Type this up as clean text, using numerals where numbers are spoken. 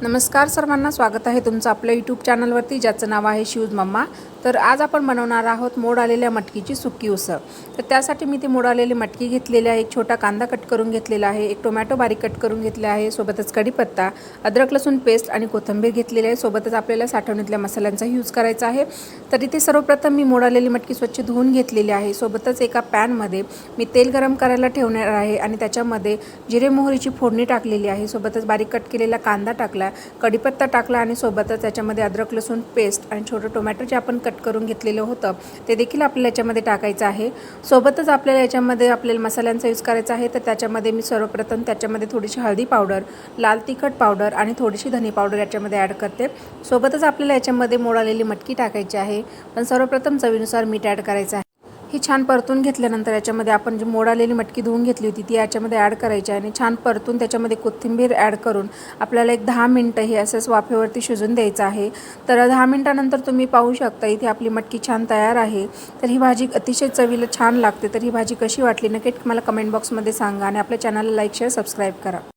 नमस्कार सर्वांना, स्वागत आहे तुमचं आपल्या यूट्यूब चॅनलवरती ज्याचं नाव आहे शिवज मम्मा। तर आज आपण बनवणार आहोत मोड आलेल्या मटकीची सुकी उसळ। तर त्यासाठी मी ती मोड आलेली मटकी घेतलेली आहे, एक छोटा कांदा कट करून घेतलेला आहे, एक टोमॅटो बारीक कट करून घेतला आहे, सोबतच कढीपत्ता, अद्रक लसूण पेस्ट आणि कोथिंबीर घेतलेली आहे। सोबतच आपल्याला साठवणीतल्या मसाल्यांचा यूज करायचा आहे। तर इथे सर्वप्रथम मी मोड आलेली मटकी स्वच्छ धुवून घेतलेली आहे। सोबतच एका पॅनमध्ये मी तेल गरम करायला ठेवणार आहे आणि त्याच्यामध्ये जिरे मोहरीची फोडणी टाकलेली आहे। सोबतच बारीक कट केलेला कांदा टाकला, कढीपत्ता टाकला आणि सोबतच त्याच्यामध्ये अद्रक लसूण पेस्ट आणि छोटे टोमॅटो जे आपण कट करून घेतलेलं होतं ते देखील आपल्याला याच्यामध्ये टाकायचं आहे। सोबतच आपल्याला याच्यामध्ये आपल्याला मसाल्यांचा यूज करायचा आहे। तर त्याच्यामध्ये मी सर्वप्रथम त्याच्यामध्ये थोडीशी हळदी पावडर, लाल तिखट पावडर आणि थोडीशी धने पावडर याच्यामध्ये ॲड करते। सोबतच आपल्याला याच्यामध्ये मोड आलेली मटकी टाकायची आहे, पण सर्वप्रथम चवीनुसार मीठ ॲड करायचं आहे। ही छान परतून घेतल्यानंतर याच्यामध्ये आपण जी मोड आलेली मटकी धुवून घेतली होती ती याच्यामध्ये ॲड करायची आहे आणि छान परतून त्याच्यामध्ये कोथिंबीर ॲड करून आपल्याला एक 10 मिनिटं हे असंच वाफेवरती शिजून द्यायचं आहे। तर 10 मिनिटानंतर तुम्ही पाहू शकता इथे आपली मटकी छान तयार आहे। तर ही भाजी अतिशय चवीला छान लागते। तर ही भाजी कशी वाटली नक्की मला कमेंट बॉक्समध्ये सांगा आणि आपल्या चॅनलला लाईक शेअर सबस्क्राईब करा।